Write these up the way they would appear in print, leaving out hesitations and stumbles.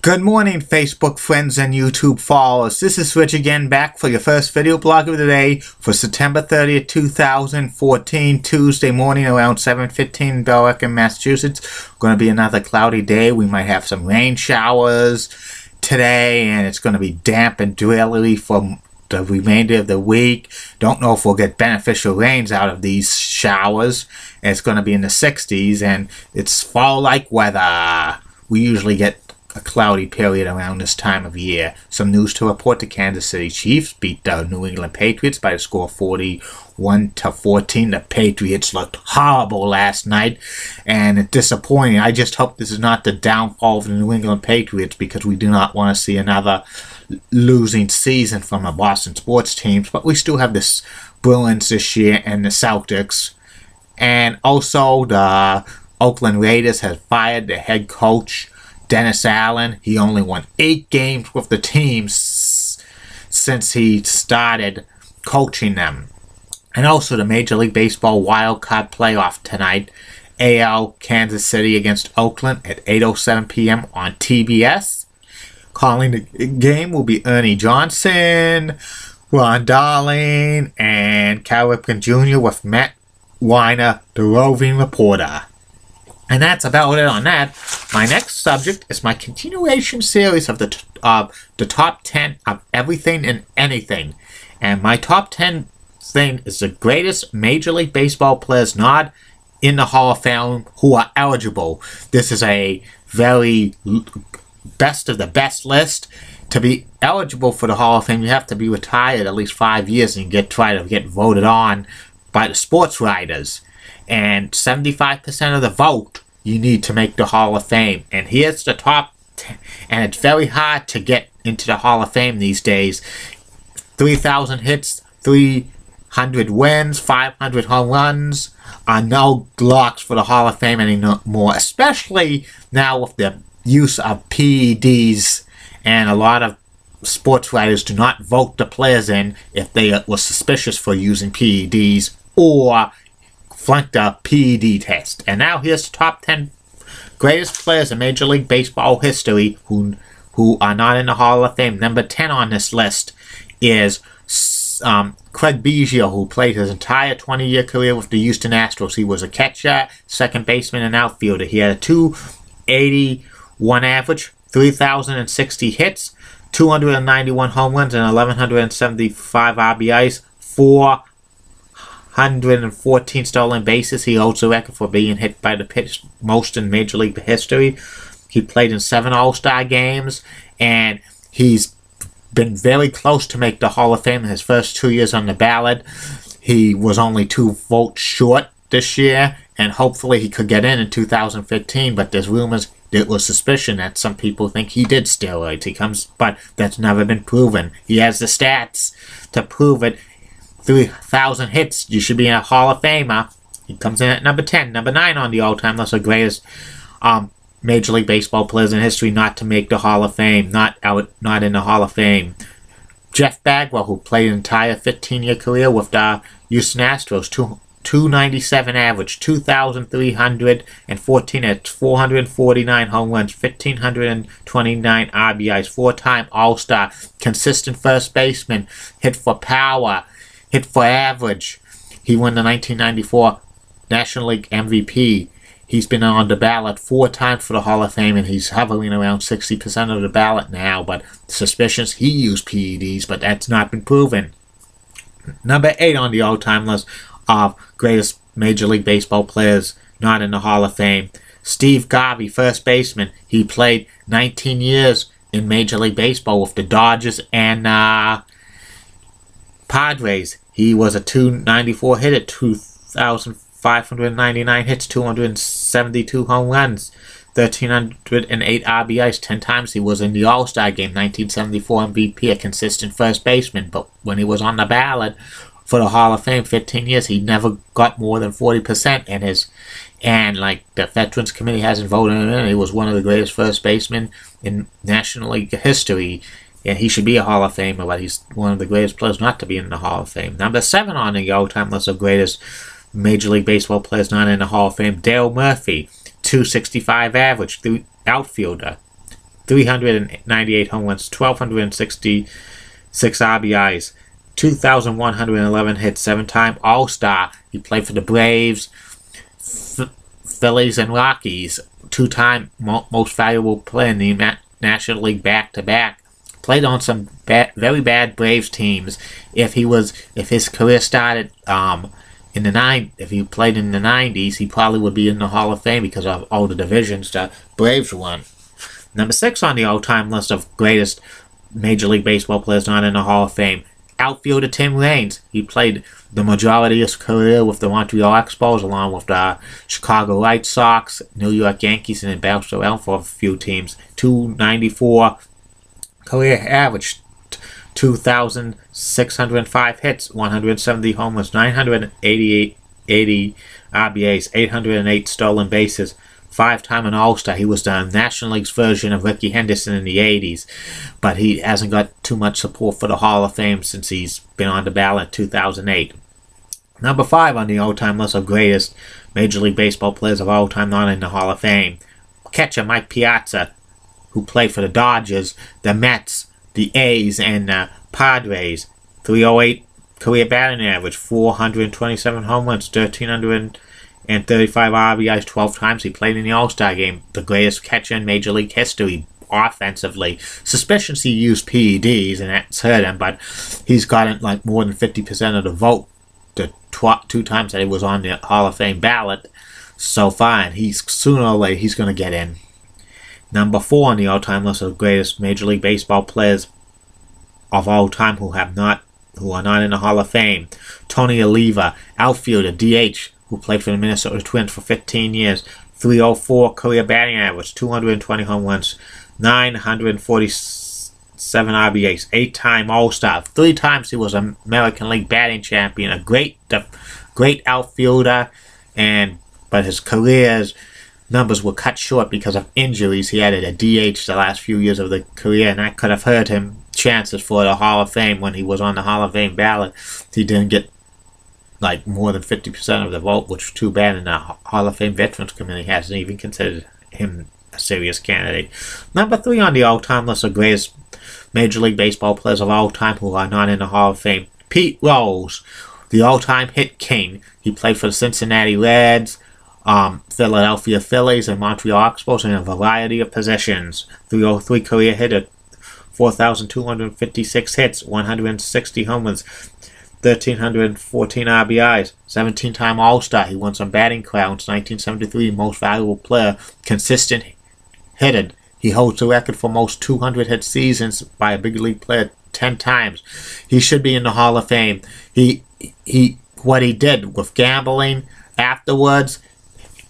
Good morning, Facebook friends and YouTube followers. This is Rich again, back for your first video blog of the day for September 30th, 2014, Tuesday morning around 7:15 in Belleville, Massachusetts. Going to be another cloudy day. We might have some rain showers today, and it's going to be damp and drizzly for the remainder of the week. Don't know if we'll get beneficial rains out of these showers. It's going to be in the 60s, and it's fall-like weather. We usually get a cloudy period around this time of year. Some news to report: the Kansas City Chiefs beat the New England Patriots by a score of 41-14. The Patriots looked horrible last night, and it's disappointing. I just hope this is not the downfall of the New England Patriots, because we do not want to see another losing season from the Boston sports teams. But we still have the Bruins this year and the Celtics. And also, the Oakland Raiders have fired their head coach, Dennis Allen. He only won 8 games with the team since he started coaching them. And also the Major League Baseball wild card playoff tonight. AL Kansas City against Oakland at 8:07 p.m. on TBS. Calling the game will be Ernie Johnson, Ron Darling, and Cal Ripken Jr. with Matt Weiner, the roving reporter. And that's about it on that. My next subject is my continuation series of the top 10 of everything and anything. And my top 10 thing is the greatest Major League Baseball players not in the Hall of Fame who are eligible. This is a very best of the best list. To be eligible for the Hall of Fame, you have to be retired at least 5 years and try to get voted on by the sports writers. And 75% of the vote you need to make the Hall of Fame. And here's the top 10. And it's very hard to get into the Hall of Fame these days. 3,000 hits, 300 wins, 500 home runs are no locks for the Hall of Fame anymore. Especially now with the use of PEDs. And a lot of sports writers do not vote the players in if they were suspicious for using PEDs or flunked a PED test. And now here's the top 10 greatest players in Major League Baseball history who are not in the Hall of Fame. Number 10 on this list is Craig Biggio, who played his entire 20-year career with the Houston Astros. He was a catcher, second baseman, and outfielder. He had a .281 average, 3,060 hits, 291 home runs, and 1,175 RBIs, 414 stolen bases. He holds the record for being hit by the pitch most in Major League history. He played in 7 All-Star games, and he's been very close to make the Hall of Fame in his first 2 years on the ballot. He was only 2 votes short this year, and hopefully he could get in 2015, but there's rumors, there was suspicion that some people think he did steroids. But that's never been proven. He has the stats to prove it. 3,000 hits, you should be a Hall of Famer. He comes in at number 10. Number 9 on the all-time list of greatest Major League Baseball players in history not to make the Hall of Fame, not in the Hall of Fame. Jeff Bagwell, who played an entire 15-year career with the Houston Astros, 297 average, 2,314 hits, 449 home runs, 1,529 RBIs, 4-time All-Star, consistent first baseman, hit for power, hit for average. He won the 1994 National League MVP. He's been on the ballot 4 times for the Hall of Fame, and he's hovering around 60% of the ballot now. But suspicions he used PEDs, but that's not been proven. Number 8 on the all-time list of greatest Major League Baseball players not in the Hall of Fame. Steve Garvey, first baseman. He played 19 years in Major League Baseball with the Dodgers and Padres. He was a .294 hitter, 2,599 hits, 272 home runs, 1,308 RBIs, 10 times he was in the All-Star game, 1974 MVP, a consistent first baseman. But when he was on the ballot for the Hall of Fame, 15 years, he never got more than 40% in his, and like the Veterans Committee hasn't voted him in. He was one of the greatest first basemen in National League history. And he should be a Hall of Famer, but he's one of the greatest players not to be in the Hall of Fame. Number 7 on the all-time list of greatest Major League Baseball players not in the Hall of Fame, Dale Murphy, 265 average, outfielder. 398 home runs, 1,266 RBIs, 2,111 hits, 7-time All-Star. He played for the Braves, Phillies, and Rockies. 2-time most valuable player in the National League back-to-back. Played on some very bad Braves teams. If his career started if he played in the 90s, he probably would be in the Hall of Fame because of all the divisions the Braves won. Number 6 on the all-time list of greatest Major League Baseball players not in the Hall of Fame, outfielder Tim Raines. He played the majority of his career with the Montreal Expos, along with the Chicago White Sox, New York Yankees, and then bounced around for a few teams. 294 career average, 2,605 hits, 170 homers, 980 RBIs, 808 stolen bases. 5-time an All-Star. He was the National League's version of Rickey Henderson in the 80s, but he hasn't got too much support for the Hall of Fame since he's been on the ballot in 2008. Number 5 on the all-time list of greatest Major League Baseball players of all time not in the Hall of Fame, catcher Mike Piazza, who played for the Dodgers, the Mets, the A's, and the Padres. 308 career batting average, 427 home runs, 1,335 RBIs, 12 times he played in the All-Star game. The greatest catcher in Major League history offensively. Suspicions he used PEDs, and that's hurt him, but he's gotten like more than 50% of the vote the 2 times that he was on the Hall of Fame ballot so far, and sooner or later he's going to get in. Number 4 on the all-time list of greatest Major League Baseball players of all time who are not in the Hall of Fame, Tony Oliva, outfielder, DH, who played for the Minnesota Twins for 15 years. 304 career batting average, 220 home runs, 947 RBIs, 8-time All-Star. 3 times he was an American League batting champion, a great outfielder, but his career's numbers were cut short because of injuries. He had a DH the last few years of the career, and that could have hurt him chances for the Hall of Fame when he was on the Hall of Fame ballot. He didn't get like more than 50% of the vote, which is too bad, and the Hall of Fame Veterans Committee hasn't even considered him a serious candidate. Number 3 on the all-time list of greatest Major League Baseball players of all time who are not in the Hall of Fame, Pete Rose, the all-time hit king. He played for the Cincinnati Reds, Philadelphia Phillies, and Montreal Expos in a variety of positions. 303 career hitter, 4,256 hits, 160 homers, 1,314 RBIs, 17-time All-Star. He won some batting crowns. 1973 most valuable player, consistent hitter. He holds the record for most 200 hit seasons by a big league player 10 times. He should be in the Hall of Fame. What he did with gambling afterwards,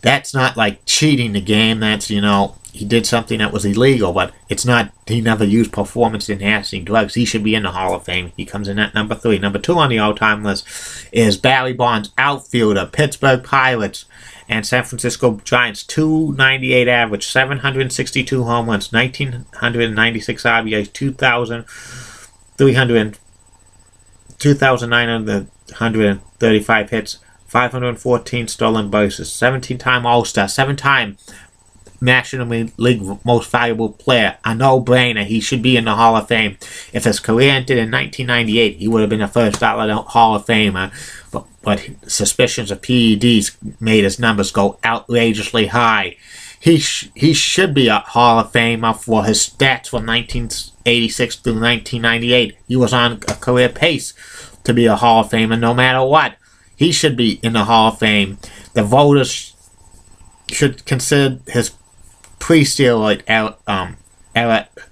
that's not like cheating the game. That's, he did something that was illegal, but it's not, he never used performance-enhancing drugs. He should be in the Hall of Fame. He comes in at number 3. Number 2 on the all-time list is Barry Bonds, outfielder, Pittsburgh Pirates, and San Francisco Giants. 298 average, 762 home runs, 1,996 RBIs, 2,935 hits, 514 stolen bases, 17-time All-Star, 7-time National League most valuable player. A no-brainer. He should be in the Hall of Fame. If his career ended in 1998, he would have been the first ballot Hall of Famer. But suspicions of PEDs made his numbers go outrageously high. He should be a Hall of Famer for his stats from 1986 through 1998. He was on a career pace to be a Hall of Famer no matter what. He should be in the Hall of Fame. The voters should consider his pre-steroid era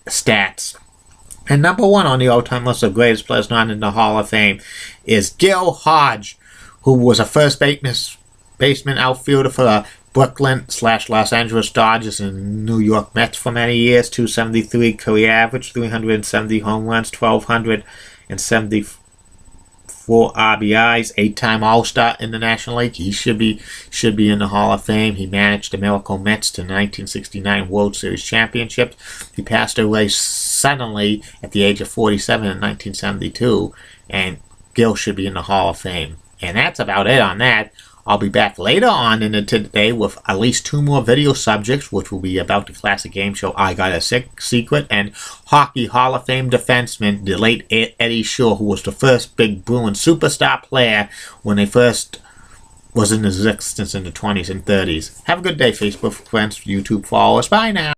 stats. And number 1 on the all-time list of greatest players not in the Hall of Fame is Gil Hodge, who was a first baseman outfielder for the Brooklyn/Los Angeles Dodgers and New York Mets for many years. 273 career average, 370 home runs, 1,274 RBIs, 8-time All-Star in the National League. He should be in the Hall of Fame. He managed the Miracle Mets to 1969 World Series championship. He passed away suddenly at the age of 47 in 1972, and Gil should be in the Hall of Fame. And that's about it on that. I'll be back later on in the today with at least 2 more video subjects, which will be about the classic game show I Got a Secret and Hockey Hall of Fame defenseman, the late Eddie Shore, who was the first big Bruin superstar player when they first was in existence in the 20s and 30s. Have a good day, Facebook friends, YouTube followers. Bye now.